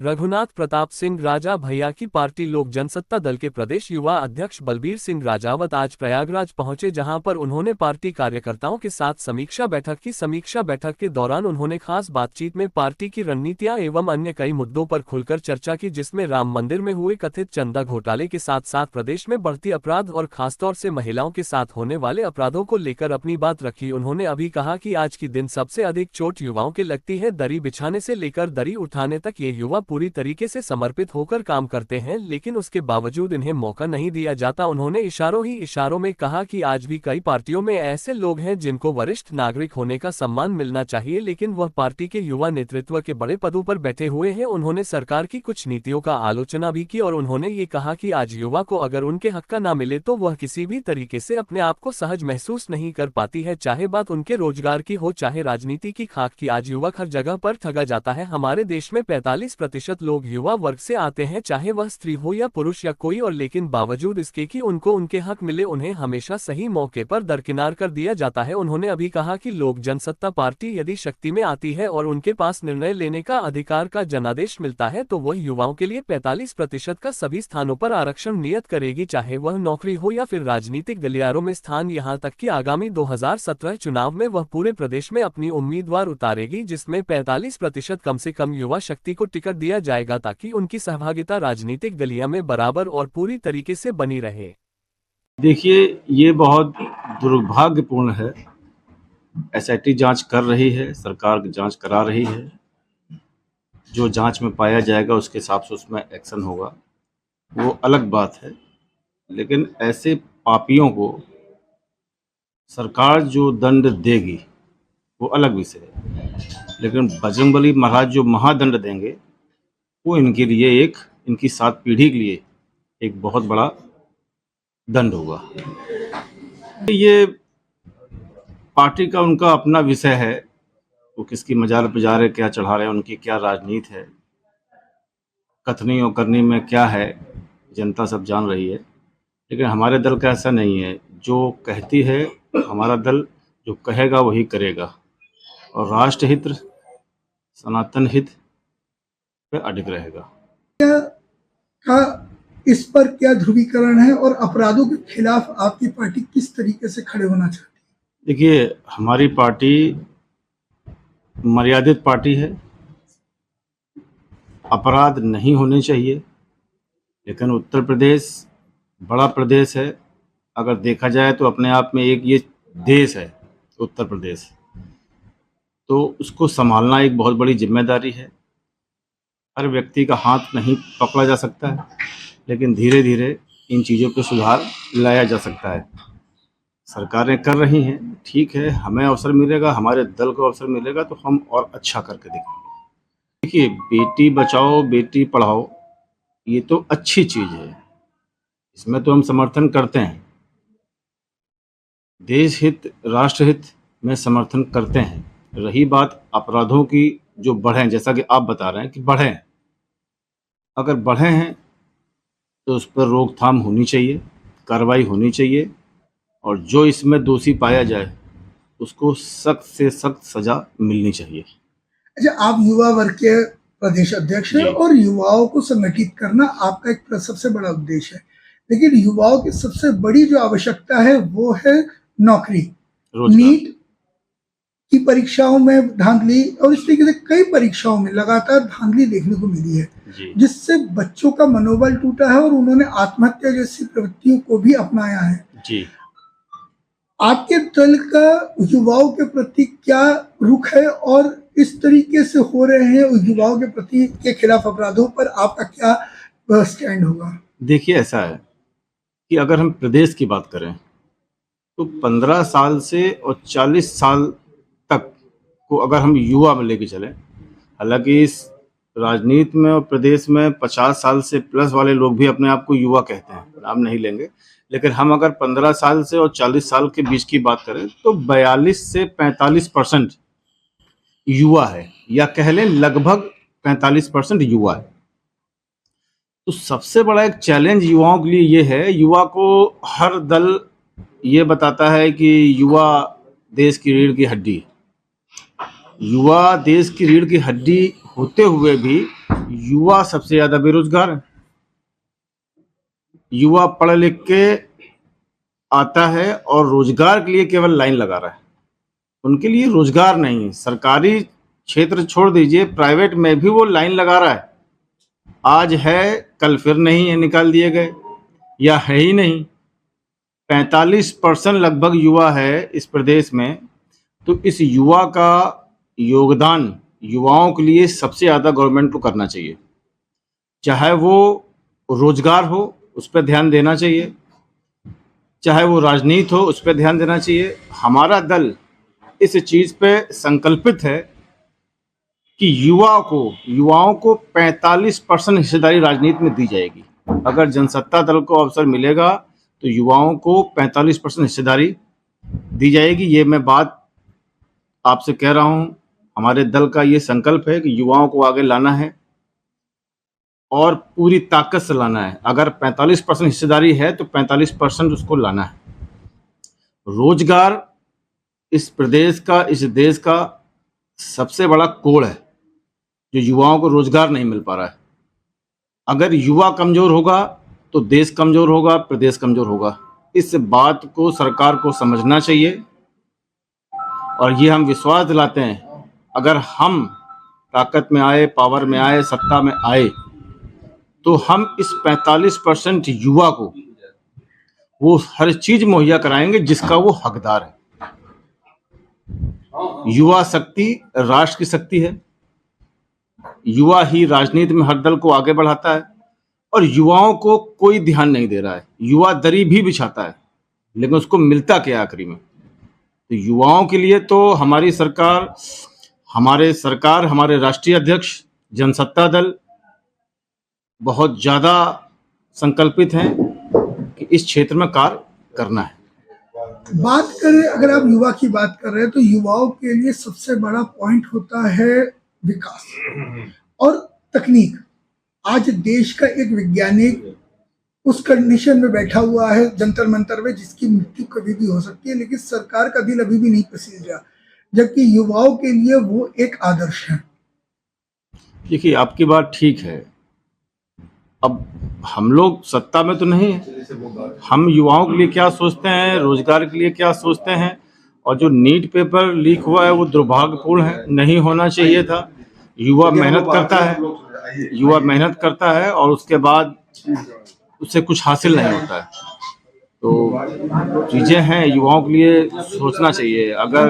रघुनाथ प्रताप सिंह राजा भैया की पार्टी लोक जनसत्ता दल के प्रदेश युवा अध्यक्ष बलबीर सिंह राजावत आज प्रयागराज पहुंचे, जहां पर उन्होंने पार्टी कार्यकर्ताओं के साथ समीक्षा बैठक की। समीक्षा बैठक के दौरान उन्होंने खास बातचीत में पार्टी की रणनीतियां एवं अन्य कई मुद्दों पर खुलकर चर्चा की, जिसमें राम मंदिर में हुए कथित चंदा घोटाले के साथ साथ प्रदेश में बढ़ती अपराध और खासतौर से महिलाओं के साथ होने वाले अपराधों को लेकर अपनी बात रखी। उन्होंने अभी कहा कि आज की दिन सबसे अधिक चोट युवाओं के लगती है। दरी बिछाने से लेकर दरी उठाने तक ये युवा पूरी तरीके से समर्पित होकर काम करते हैं, लेकिन उसके बावजूद इन्हें मौका नहीं दिया जाता। उन्होंने इशारों में कहा कि आज भी कई पार्टियों में ऐसे लोग हैं जिनको वरिष्ठ नागरिक होने का सम्मान मिलना चाहिए, लेकिन वह पार्टी के युवा नेतृत्व के बड़े पदों पर बैठे हुए हैं। उन्होंने सरकार की कुछ नीतियों का आलोचना भी की और उन्होंने ये कहा कि आज युवा को अगर उनके हक का ना मिले तो वह किसी भी तरीके से अपने आप को सहज महसूस नहीं कर पाती है, चाहे बात उनके रोजगार की हो चाहे राजनीति की खाक की। आज युवक हर जगह पर ठगा जाता है। हमारे देश में 45% लोग युवा वर्ग से आते हैं, चाहे वह स्त्री हो या पुरुष या कोई और, लेकिन बावजूद इसके कि उनको उनके हक मिले उन्हें हमेशा सही मौके पर दरकिनार कर दिया जाता है। उन्होंने अभी कहा कि लोक जनसत्ता पार्टी यदि शक्ति में आती है और उनके पास निर्णय लेने का अधिकार का जनादेश मिलता है तो वह युवाओं के लिए 45% का सभी स्थानों पर आरक्षण नियत करेगी, चाहे वह नौकरी हो या फिर राजनीतिक गलियारों में स्थान। यहाँ तक कि आगामी 2017 चुनाव में वह पूरे प्रदेश में अपनी उम्मीदवार उतारेगी, जिसमें 45% कम से कम युवा शक्ति को टिकट दिया जाएगा ताकि उनकी सहभागिता राजनीतिक गलिया में बराबर और पूरी तरीके से बनी रहे। देखिए, ये बहुत दुर्भाग्यपूर्ण है। एसआईटी जांच कर रही है, सरकार जांच करा रही है। जो जांच में पाया जाएगा उसके हिसाब से उसमें एक्शन होगा, वो अलग बात है। लेकिन ऐसे पापियों को सरकार जो दंड देगी वो अलग विषय है, लेकिन बजरंगबली महाराज जो महादंड देंगे वो इनके लिए इनकी 7 पीढ़ी के लिए एक बहुत बड़ा दंड होगा। ये पार्टी का उनका अपना विषय है, वो किसकी मजार पे जा रहे, क्या चढ़ा रहे हैं, उनकी क्या राजनीति है, कथनी और करनी में क्या है, जनता सब जान रही है। लेकिन हमारे दल का ऐसा नहीं है। जो कहती है हमारा दल, जो कहेगा वही करेगा और राष्ट्र हित, सनातन हित पे अडिग रहेगा। का इस पर क्या ध्रुवीकरण है और अपराधों के खिलाफ आपकी पार्टी किस तरीके से खड़े होना चाहती है? देखिए, हमारी पार्टी मर्यादित पार्टी है, अपराध नहीं होने चाहिए, लेकिन उत्तर प्रदेश बड़ा प्रदेश है। अगर देखा जाए तो अपने आप में एक ये देश है उत्तर प्रदेश, तो उसको संभालना एक बहुत बड़ी जिम्मेदारी है। हर व्यक्ति का हाथ नहीं पकड़ा जा सकता है, लेकिन धीरे धीरे इन चीज़ों पे सुधार लाया जा सकता है। सरकारें कर रही हैं, ठीक है। हमें अवसर मिलेगा, हमारे दल को अवसर मिलेगा तो हम और अच्छा करके दिखाएंगे। देखिए, बेटी बचाओ बेटी पढ़ाओ ये तो अच्छी चीज़ है, इसमें तो हम समर्थन करते हैं। देश हित, राष्ट्र हित में समर्थन करते हैं। रही बात अपराधों की जो बढ़े, जैसा कि आप बता रहे हैं कि बढ़े, अगर बढ़े हैं तो उस पर रोकथाम होनी चाहिए, कार्रवाई होनी चाहिए, और जो इसमें दोषी पाया जाए उसको सख्त से सख्त सजा मिलनी चाहिए। अच्छा, आप युवा वर्ग के प्रदेश अध्यक्ष हैं और युवाओं को संगठित करना आपका एक सबसे बड़ा उद्देश्य है, लेकिन युवाओं की सबसे बड़ी जो आवश्यकता है वो है नौकरी। नीट की परीक्षाओं में धांधली और इस तरीके से कई परीक्षाओं में लगातार धांधली देखने को मिली है, जिससे बच्चों का मनोबल टूटा है और उन्होंने आत्महत्या जैसी प्रवृत्तियों को भी अपनाया है। जी, आपके दल का युवाओं के प्रति क्या रुख है और इस तरीके से हो रहे हैं युवाओं के प्रति के खिलाफ अपराधों पर आपका क्या स्टैंड होगा? देखिए, ऐसा है कि अगर हम प्रदेश की बात करें तो 15 साल से और 40 साल तक को अगर हम युवा में लेके चलें, हालांकि इस राजनीति में और प्रदेश में 50 साल से प्लस वाले लोग भी अपने आप को युवा कहते हैं, नाम नहीं लेंगे, लेकिन हम अगर 15 साल से और 40 साल के बीच की बात करें तो 42 से 45% युवा है, या कह लें लगभग 45% युवा है। तो सबसे बड़ा एक चैलेंज युवाओं के लिए ये है, युवा को हर दल ये बताता है कि युवा देश की रीढ़ की हड्डी है। युवा देश की रीढ़ की हड्डी होते हुए भी युवा सबसे ज्यादा बेरोजगार है। युवा पढ़ लिख के आता है और रोजगार के लिए केवल लाइन लगा रहा है, उनके लिए रोजगार नहीं है। सरकारी क्षेत्र छोड़ दीजिए, प्राइवेट में भी वो लाइन लगा रहा है। आज है, कल फिर नहीं है, निकाल दिए गए या है ही नहीं। 45% लगभग युवा है इस प्रदेश में। तो इस युवा का योगदान युवाओं के लिए सबसे ज़्यादा गवर्नमेंट को करना चाहिए। चाहे वो रोजगार हो, उस पर ध्यान देना चाहिए, चाहे वो राजनीति हो, उस पर ध्यान देना चाहिए। हमारा दल इस चीज़ पे संकल्पित है कि युवाओं को 45% हिस्सेदारी राजनीति में दी जाएगी। अगर जनसत्ता दल को अवसर मिलेगा तो युवाओं को 45% हिस्सेदारी दी जाएगी। ये मैं बात आपसे कह रहा हूँ। हमारे दल का ये संकल्प है कि युवाओं को आगे लाना है और पूरी ताकत से लाना है। अगर 45% हिस्सेदारी है तो 45% उसको लाना है। रोजगार इस प्रदेश का, इस देश का सबसे बड़ा कोड़ है जो युवाओं को रोजगार नहीं मिल पा रहा है। अगर युवा कमजोर होगा तो देश कमजोर होगा, प्रदेश कमजोर होगा। इस बात को सरकार को समझना चाहिए और ये हम विश्वास दिलाते हैं, अगर हम ताकत में आए, पावर में आए, सत्ता में आए तो हम इस 45% युवा को वो हर चीज मुहैया कराएंगे जिसका वो हकदार है। युवा शक्ति राष्ट्र की शक्ति है। युवा ही राजनीति में हर दल को आगे बढ़ाता है और युवाओं को कोई ध्यान नहीं दे रहा है। युवा दरी भी बिछाता है लेकिन उसको मिलता क्या आखिरी में? तो युवाओं के लिए तो हमारी सरकार, हमारे राष्ट्रीय अध्यक्ष, जनसत्ता दल बहुत ज्यादा संकल्पित हैं कि इस क्षेत्र में कार्य करना है। बात करें, अगर आप युवा की बात कर रहे हैं तो युवाओं के लिए सबसे बड़ा पॉइंट होता है विकास और तकनीक। आज देश का एक वैज्ञानिक उस कंडीशन में बैठा हुआ है जंतर मंतर में जिसकी मृत्यु कभी भी हो सकती है, लेकिन सरकार का दिल अभी भी नहीं पसीजा, जबकि युवाओं के लिए वो एक आदर्श है। देखिए, आपकी बात ठीक है। अब हम लोग सत्ता में तो नहीं है, हम युवाओं के लिए क्या सोचते हैं, रोजगार के लिए क्या सोचते हैं। और जो नीट पेपर लीक हुआ है वो दुर्भाग्यपूर्ण है, नहीं होना चाहिए था। युवा मेहनत करता है और उसके बाद उससे कुछ हासिल नहीं होता है। तो चीजें हैं, युवाओं के लिए सोचना चाहिए। अगर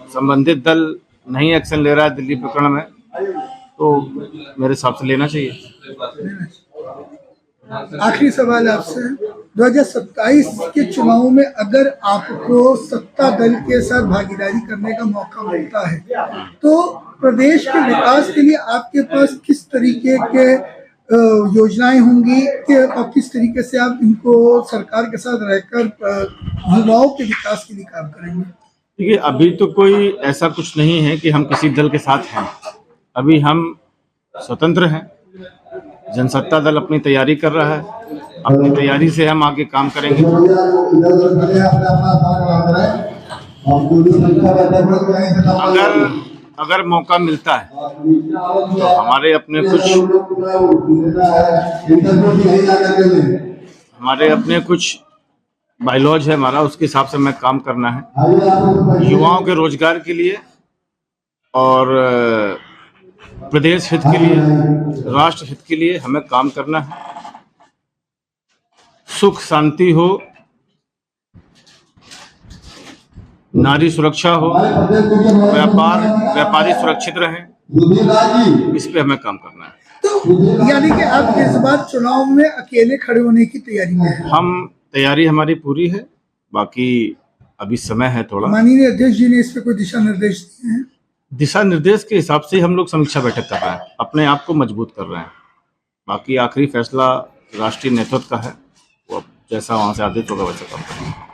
संबंधित दल नहीं एक्शन ले रहा है दिल्ली प्रकरण में तो मेरे हिसाब से लेना चाहिए। आखिरी सवाल आपसे, 2027 के चुनाव में अगर आपको सत्ता दल के साथ भागीदारी करने का मौका मिलता है तो प्रदेश के विकास के लिए आपके पास किस तरीके के योजनाएं होंगी और किस तरीके से आप इनको सरकार के साथ रहकर युवाओं के विकास के लिए काम करेंगे? देखिए, अभी तो कोई ऐसा कुछ नहीं है कि हम किसी दल के साथ हैं। अभी हम स्वतंत्र हैं। जनसत्ता दल अपनी तैयारी कर रहा है, अपनी तैयारी से हम आगे काम करेंगे। अगर मौका मिलता है तो हमारे अपने कुछ बायलॉज है हमारा, उसके हिसाब से हमें काम करना है युवाओं के रोजगार के लिए और प्रदेश हित के लिए, राष्ट्र हित के लिए हमें काम करना है। सुख शांति हो, नारी सुरक्षा हो, व्यापारी सुरक्षित रहें, इस पे हमें काम करना है। तो यानी कि आप इस बार चुनाव में अकेले खड़े होने की तैयारी में हैं? तैयारी हमारी पूरी है, बाकी अभी समय है थोड़ा। माननीय अध्यक्ष जी ने इस पे कोई दिशा निर्देश दिए हैं? दिशा निर्देश के हिसाब से हम लोग समीक्षा बैठक कर रहे हैं, अपने आप को मजबूत कर रहे हैं। बाकी आखिरी फैसला राष्ट्रीय नेतृत्व का है, वो जैसा वहाँ से आदेश होगा वैसा काम करेंगे।